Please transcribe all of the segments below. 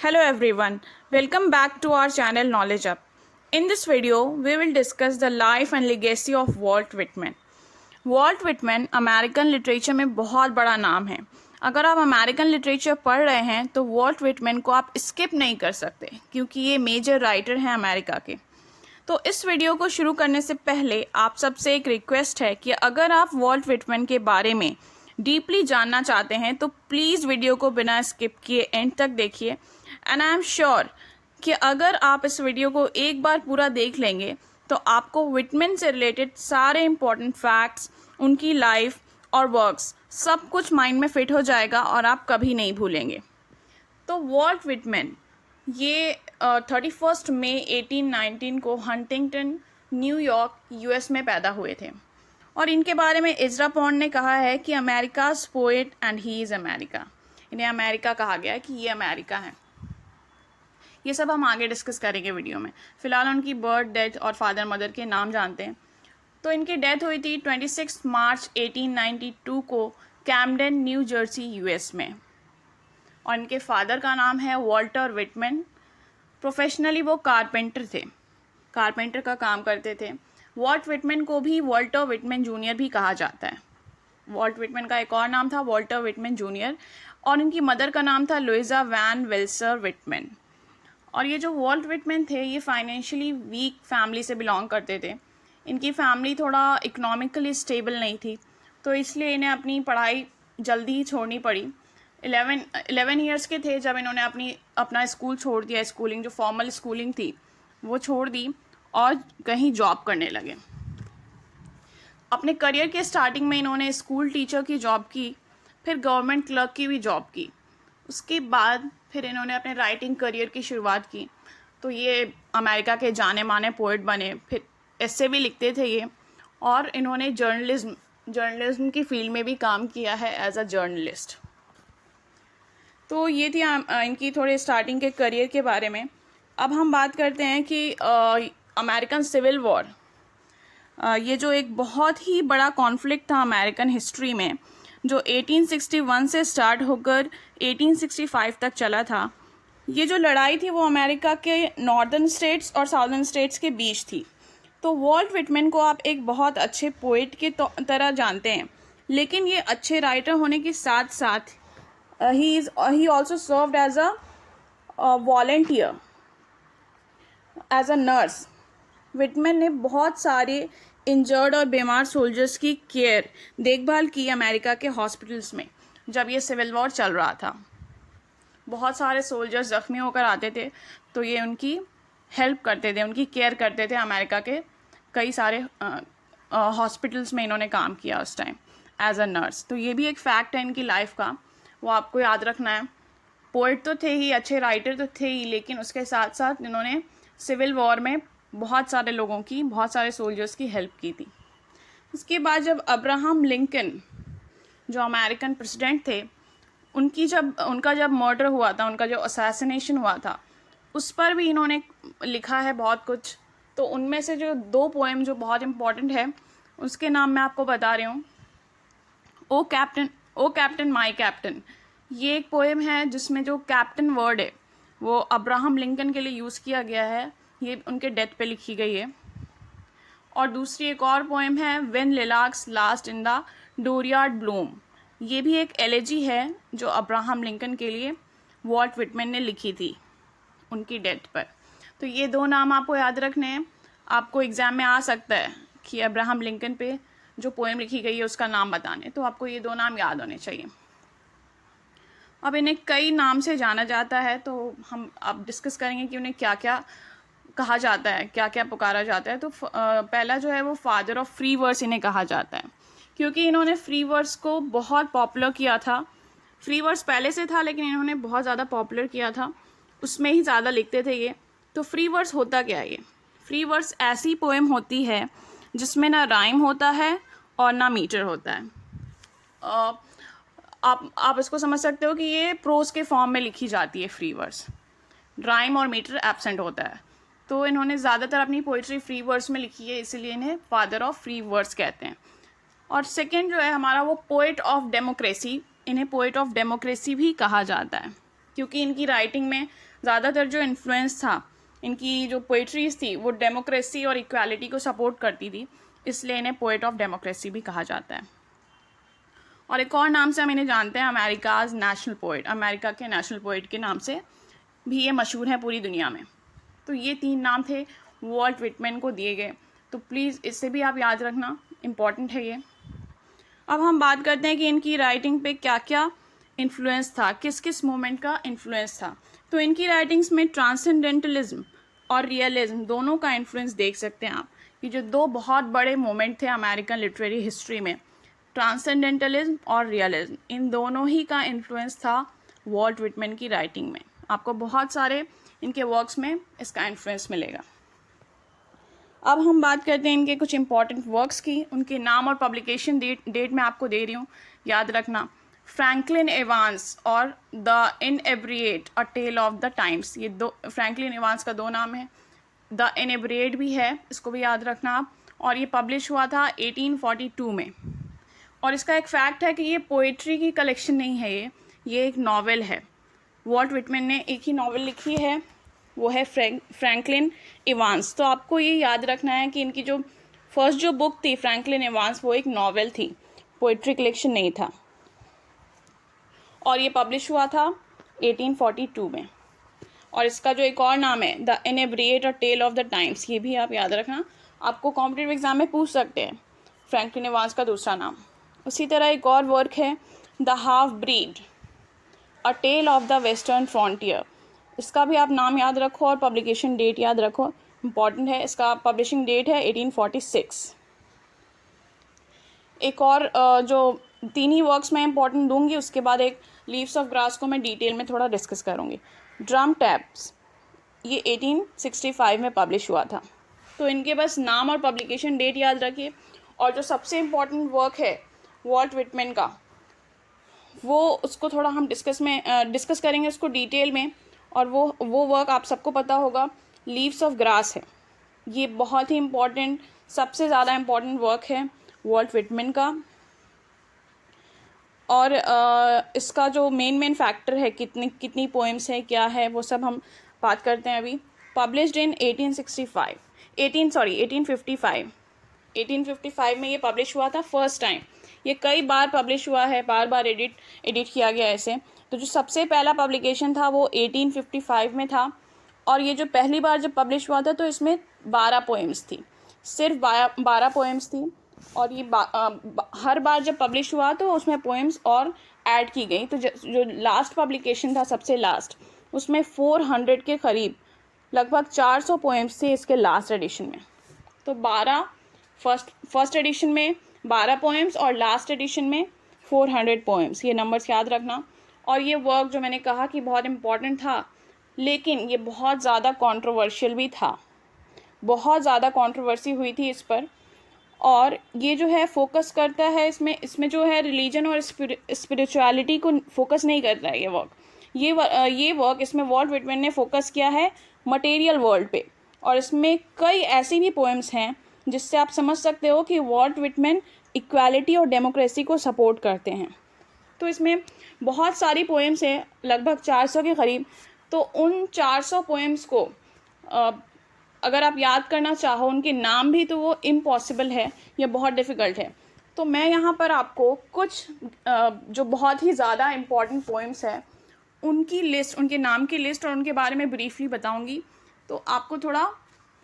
Hello everyone, welcome back to our channel Knowledge Up. In this video, we will discuss the life and legacy of Walt Whitman. Walt Whitman American literature में बहुत बड़ा नाम है. अगर आप American literature पढ़ रहे हैं तो वॉल्ट विटमैन को आप स्किप नहीं कर सकते क्योंकि ये मेजर राइटर हैं अमेरिका के. तो इस वीडियो को शुरू करने से पहले आप सबसे एक रिक्वेस्ट है कि अगर आप वॉल्ट विटमैन के बारे में डीपली जानना चाहते हैं तो प्लीज़ वीडियो को बिना स्किप किए एंड तक देखिए. एंड आई एम श्योर कि अगर आप इस वीडियो को एक बार पूरा देख लेंगे तो आपको विटमैन से रिलेटेड सारे इम्पॉर्टेंट फैक्ट्स, उनकी लाइफ और वर्क्स सब कुछ माइंड में फिट हो जाएगा और आप कभी नहीं भूलेंगे. तो वॉल्ट विटमैन ये 31 मई 1819 को हंटिंगटन, न्यूयॉर्क, यूएस में पैदा हुए थे. और इनके बारे में इज़रा पॉन्ड ने कहा है कि America's poet and he is America. इन्हें अमेरिका कहा गया है कि ये अमेरिका है. ये सब हम आगे डिस्कस करेंगे वीडियो में. फ़िलहाल उनकी बर्थ, डेथ और फादर मदर के नाम जानते हैं. तो इनकी डेथ हुई थी 26 मार्च 1892 को कैम्डेन, न्यू जर्सी, यूएस में. और इनके फादर का नाम है वॉल्टर विटमैन. प्रोफेशनली वो कारपेंटर थे, कारपेंटर का काम करते थे. वॉल्ट विटमैन को भी वॉल्टर विटमैन जूनियर भी कहा जाता है. वॉल्ट विटमैन का एक और नाम था वॉल्टर विटमैन जूनियर. और इनकी मदर का नाम था लुइजा वैन विल्सर विटमैन. और ये जो वॉल्ट विटमैन थे ये फाइनेंशियली वीक फैमिली से बिलोंग करते थे. इनकी फैमिली थोड़ा इकोनॉमिकली स्टेबल नहीं थी तो इसलिए इन्हें अपनी पढ़ाई जल्दी ही छोड़नी पड़ी. 11 ईयर्स के थे जब इन्होंने अपना स्कूल छोड़ दिया. स्कूलिंग जो फॉर्मल स्कूलिंग थी वो छोड़ दी और कहीं जॉब करने लगे. अपने करियर के स्टार्टिंग में इन्होंने स्कूल टीचर की जॉब की, फिर गवर्नमेंट क्लर्क की भी जॉब की. उसके बाद फिर इन्होंने अपने राइटिंग करियर की शुरुआत की. तो ये अमेरिका के जाने माने पोएट बने. फिर ऐसे भी लिखते थे ये. और इन्होंने जर्नलिज्म की फील्ड में भी काम किया है एज अ जर्नलिस्ट. तो ये थी इनकी थोड़े स्टार्टिंग के करियर के बारे में. अब हम बात करते हैं कि अमेरिकन सिविल वॉर, ये जो एक बहुत ही बड़ा कॉन्फ्लिक्ट था अमेरिकन हिस्ट्री में, जो 1861 से स्टार्ट होकर 1865 तक चला था. ये जो लड़ाई थी वो अमेरिका के नॉर्दर्न स्टेट्स और साउदर्न स्टेट्स के बीच थी. तो वॉल्ट विटमैन को आप एक बहुत अच्छे पोइट के तरह जानते हैं, लेकिन ये अच्छे राइटर होने के साथ साथ ही also served as a volunteer, as a nurse. Whitman ने बहुत सारे इंजर्ड और बीमार सोल्जर्स की देखभाल की अमेरिका के हॉस्पिटल्स में जब ये सिविल वॉर चल रहा था. बहुत सारे सोल्जर्स ज़ख्मी होकर आते थे तो ये उनकी हेल्प करते थे, उनकी केयर करते थे. अमेरिका के कई सारे हॉस्पिटल्स में इन्होंने काम किया उस टाइम एज अ नर्स. तो ये भी एक फैक्ट है इनकी लाइफ का, वो आपको याद रखना है. पोइट तो थे ही, अच्छे राइटर तो थे ही, लेकिन उसके साथ साथ इन्होंने सिविल वॉर में बहुत सारे लोगों की, बहुत सारे सोल्जर्स की हेल्प की थी. उसके बाद जब अब्राहम लिंकन जो अमेरिकन प्रेसिडेंट थे उनका जब मर्डर हुआ था, उनका जो असैसिनेशन हुआ था, उस पर भी इन्होंने लिखा है बहुत कुछ. तो उनमें से जो 2 पोएम जो बहुत इम्पॉर्टेंट है उसके नाम मैं आपको बता रही हूँ. ओ कैप्टन माई कैप्टन, ये एक पोएम है जिसमें जो कैप्टन वर्ड है वो अब्राहम लिंकन के लिए यूज़ किया गया है. ये उनके डेथ पे लिखी गई है. और दूसरी एक और पोएम है when lilacs last in the dooryard bloom. ये भी एक एलेजी है जो अब्राहम लिंकन के लिए वॉल्ट विटमैन ने लिखी थी उनकी डेथ पर. तो ये 2 नाम आपको याद रखने हैं. आपको एग्ज़ाम में आ सकता है कि अब्राहम लिंकन पे जो पोएम लिखी गई है उसका नाम बताने, तो आपको ये 2 नाम याद होने चाहिए. अब इन्हें कई नाम से जाना जाता है तो हम अब डिस्कस करेंगे कि उन्हें क्या क्या कहा जाता है, क्या क्या पुकारा जाता है. तो पहला जो है वो फादर ऑफ फ्री वर्स इन्हें कहा जाता है क्योंकि इन्होंने फ्री वर्स को बहुत पॉपुलर किया था. फ्री वर्स पहले से था लेकिन इन्होंने बहुत ज़्यादा पॉपुलर किया था, उसमें ही ज़्यादा लिखते थे ये. तो फ्री वर्स होता क्या है? ये फ्री वर्स ऐसी पोएम होती है जिसमें ना राइम होता है और ना मीटर होता है. आप इसको समझ सकते हो कि ये प्रोज के फॉर्म में लिखी जाती है फ्री वर्स. राइम और मीटर एब्सेंट होता है. तो इन्होंने ज़्यादातर अपनी पोइट्री फ्री वर्स में लिखी है, इसीलिए इन्हें फादर ऑफ फ्री वर्स कहते हैं. और सेकेंड जो है हमारा वो पोएट ऑफ डेमोक्रेसी, इन्हें पोएट ऑफ डेमोक्रेसी भी कहा जाता है. क्योंकि इनकी राइटिंग में ज़्यादातर जो इन्फ्लुएंस था, इनकी जो पोइट्रीज थी वो डेमोक्रेसी और इक्वालिटी को सपोर्ट करती थी, इसलिए इन्हें पोएट ऑफ डेमोक्रेसी भी कहा जाता है। और एक और नाम से हम इन्हें जानते हैं, अमेरिकाज नेशनल पोएट, अमेरिका के नेशनल पोएट के नाम से भी ये मशहूर हैं पूरी दुनिया में। तो ये 3 नाम थे वॉल्ट विटमैन को दिए गए, तो प्लीज़ इसे भी आप याद रखना, इम्पॉर्टेंट है ये। अब हम बात करते हैं कि इनकी राइटिंग पे क्या क्या इन्फ्लुएंस था, किस किस मोमेंट का इन्फ्लुएंस था। तो इनकी राइटिंग्स में ट्रांसेंडेंटलिज्म और रियलिज्म दोनों का इन्फ्लुएंस देख सकते हैं आप। ये जो 2 बहुत बड़े मोमेंट थे अमेरिकन लिटरेरी हिस्ट्री में, ट्रांसेंडेंटलिज्म और रियलिज्म, इन दोनों ही का इन्फ्लुएंस था वॉल्ट विटमैन की राइटिंग में। आपको बहुत सारे इनके वर्क्स में इसका इन्फ्लुएंस मिलेगा। अब हम बात करते हैं इनके कुछ इंपॉर्टेंट वर्क्स की। उनके नाम और पब्लिकेशन डेट मैं आपको दे रही हूँ, याद रखना। फ्रैंकलिन एवांस और the inebriate a tale of the times, ये 2 फ्रैंकलिन एवांस का 2 नाम है। द इनएब्रिएट भी है, इसको भी याद रखना आप। और ये पब्लिश हुआ था 1842 में। और इसका एक फैक्ट है कि ये पोइट्री की कलेक्शन नहीं है, ये एक नॉवेल है। वॉल्ट विटमैन ने एक ही नॉवेल लिखी है, वो है फ्रैंकलिन एवांस। तो आपको ये याद रखना है कि इनकी जो फर्स्ट जो बुक थी फ्रैंकलिन एवांस, वो एक नॉवेल थी, पोइट्री कलेक्शन नहीं था। और ये पब्लिश हुआ था 1842 में। और इसका जो एक और नाम है the inebriate a tale of the times, ये भी आप याद रखना, आपको कॉम्पिटिटिव एग्जाम में पूछ सकते हैं, फ्रैंकलिन एवांस का दूसरा नाम। उसी तरह एक और वर्क है the half breed a tale of the western frontier, इसका भी आप नाम याद रखो और पब्लिकेशन डेट याद रखो, इम्पॉर्टेंट है। इसका पब्लिशिंग डेट है 1846। एक और जो 3 ही वर्क्स मैं इंपॉर्टेंट दूंगी, उसके बाद एक लीव्स ऑफ ग्रास को मैं डिटेल में थोड़ा डिस्कस करूंगी। ड्रम टैप्स, ये 1865 में पब्लिश हुआ था। तो इनके बस नाम और पब्लिकेशन डेट याद रखिए। और जो सबसे इम्पॉर्टेंट वर्क है वॉल्ट विटमैन का, वो उसको थोड़ा हम डिस्कस करेंगे उसको डिटेल में। और वो वर्क आप सबको पता होगा, लीव्स ऑफ ग्रास है। ये बहुत ही इम्पॉर्टेंट, सबसे ज़्यादा इम्पॉर्टेंट वर्क है वॉल्ट विटमैन का। और इसका जो मेन फैक्टर है, कितनी पोएम्स है, क्या है, वो सब हम बात करते हैं अभी। पब्लिश्ड इन 1855 में ये पब्लिश हुआ था फर्स्ट टाइम। ये कई बार पब्लिश हुआ है, बार बार एडिट किया गया ऐसे। तो जो सबसे पहला पब्लिकेशन था वो 1855 में था। और ये जो पहली बार जब पब्लिश हुआ था तो इसमें 12 पोएम्स थी, सिर्फ 12 पोएम्स थी। और ये हर बार जब पब्लिश हुआ तो उसमें पोएम्स और ऐड की गई। तो जो लास्ट पब्लिकेशन था, सबसे लास्ट, उसमें 400 के करीब, लगभग 400 पोएम्स थे इसके लास्ट एडिशन में। तो 12 फर्स्ट एडिशन में 12 पोएम्स और लास्ट एडिशन में 400 पोएम्स, ये नंबर्स याद रखना। और ये वर्क जो मैंने कहा कि बहुत इम्पॉर्टेंट था, लेकिन ये बहुत ज़्यादा कंट्रोवर्शियल भी था, बहुत ज़्यादा कंट्रोवर्सी हुई थी इस पर। और ये जो है फोकस करता है इसमें जो है रिलीजन और स्पिरिचुअलिटी को फोकस नहीं करता है ये वर्क। ये वर्क इसमें वॉल्ट विटमैन ने फोकस किया है मटेरियल वर्ल्ड पे। और इसमें कई ऐसी भी पोएम्स हैं जिससे आप समझ सकते हो कि वॉल्ट विटमैन इक्वालिटी और डेमोक्रेसी को सपोर्ट करते हैं। तो इसमें बहुत सारी पोएम्स हैं, लगभग 400 के करीब। तो उन 400 पोएम्स को अगर आप याद करना चाहो उनके नाम भी, तो वो इम्पॉसिबल है, ये बहुत डिफ़िकल्ट है। तो मैं यहाँ पर आपको कुछ जो बहुत ही ज़्यादा इम्पॉर्टेंट पोएम्स है उनकी लिस्ट, उनके नाम की लिस्ट और उनके बारे में ब्रीफली बताऊँगी। तो आपको थोड़ा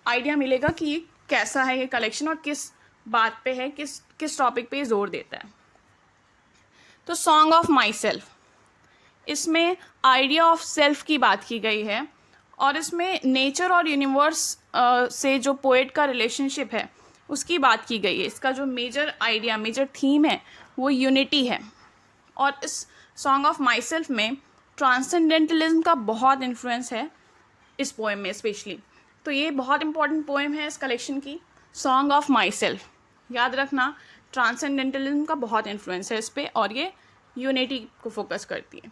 आइडिया मिलेगा कि ये कैसा है ये कलेक्शन और किस बात पे है, किस टॉपिक पे जोर देता है। तो सॉन्ग ऑफ माई सेल्फ, इसमें आइडिया ऑफ सेल्फ की बात की गई है। और इसमें नेचर और यूनिवर्स से जो पोएट का रिलेशनशिप है उसकी बात की गई है। इसका जो मेजर थीम है वो यूनिटी है। और इस सॉन्ग ऑफ माई सेल्फ में ट्रांसेंडेंटलिज्म का बहुत इन्फ्लुएंस है इस पोएम में स्पेशली। तो ये बहुत इंपॉर्टेंट पोएम है इस कलेक्शन की, सॉन्ग ऑफ माई सेल्फ। याद रखना, ट्रांसेंडेंटलिज्म का बहुत इन्फ्लुएंस है इस पर और ये यूनिटी को फोकस करती है।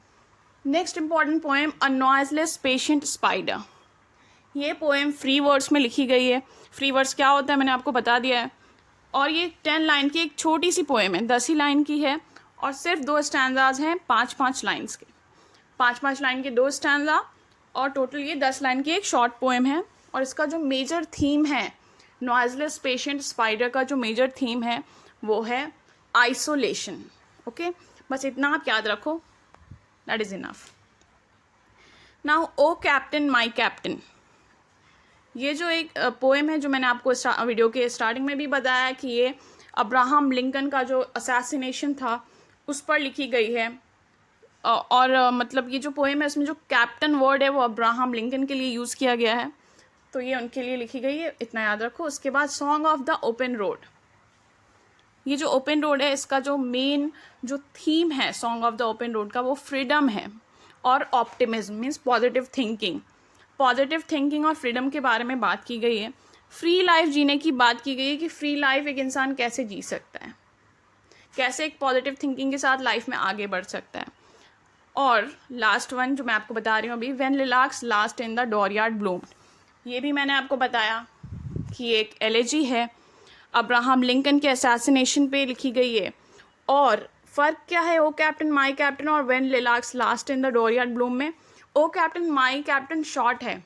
नेक्स्ट इंपॉर्टेंट पोएम अ नॉइजलेस पेशेंट स्पाइडर। ये पोएम फ्री वर्ड्स में लिखी गई है। फ्री वर्ड्स क्या होता है मैंने आपको बता दिया है। और ये 10 लाइन की एक छोटी सी पोएम है, 10 ही लाइन की है और सिर्फ 2 स्टैंजाज हैं 5-5 लाइन्स के। 5 लाइन के 2 स्टैंजा और टोटल ये 10 लाइन की एक शॉर्ट पोएम है। और इसका जो मेजर थीम है, नॉइजलेस पेशेंट स्पाइडर का जो मेजर थीम है वो है आइसोलेशन। ओके, बस इतना आप याद रखो, that is enough. Now O captain my captain, ये जो एक पोएम है जो मैंने आपको वीडियो के स्टार्टिंग में भी बताया कि ये अब्राहम लिंकन का जो असैसिनेशन था उस पर लिखी गई है। और मतलब ये जो पोएम है इसमें जो कैप्टन वर्ड है वो अब्राहम लिंकन के लिए यूज़ किया गया है, तो ये उनके लिए लिखी गई है, इतना याद रखो। उसके बाद song of the open road, ये जो ओपन रोड है इसका जो मेन जो थीम है song of the open road का वो फ्रीडम है और optimism means positive thinking. Positive thinking और फ्रीडम के बारे में बात की गई है। फ्री लाइफ जीने की बात की गई है कि फ्री लाइफ एक इंसान कैसे जी सकता है, कैसे एक पॉजिटिव थिंकिंग के साथ लाइफ में आगे बढ़ सकता है। और लास्ट वन जो मैं आपको बता रही हूँ अभी, when lilacs last in the dooryard bloomed, ये भी मैंने आपको बताया कि एक एलेजी है, अब्राहम लिंकन के असैसिनेशन पे लिखी गई है। और फ़र्क क्या है ओ कैप्टन माई कैप्टन और when lilacs last in the dooryard bloom में? O captain my captain short है,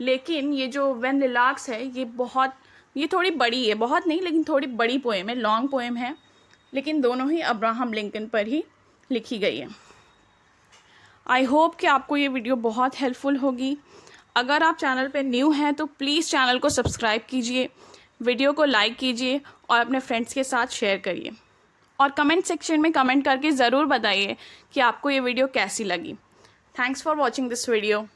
लेकिन ये जो व्हेन लिलाक्स है ये थोड़ी बड़ी है, बहुत नहीं लेकिन थोड़ी बड़ी पोएम है, लॉन्ग पोएम है, लेकिन दोनों ही अब्राहम लिंकन पर ही लिखी गई है। आई होप कि आपको ये वीडियो बहुत हेल्पफुल होगी। अगर आप चैनल पे न्यू हैं तो प्लीज़ चैनल को सब्सक्राइब कीजिए, वीडियो को लाइक कीजिए और अपने फ्रेंड्स के साथ शेयर करिए। और कमेंट सेक्शन में कमेंट करके ज़रूर बताइए कि आपको ये वीडियो कैसी लगी। Thanks for watching this video.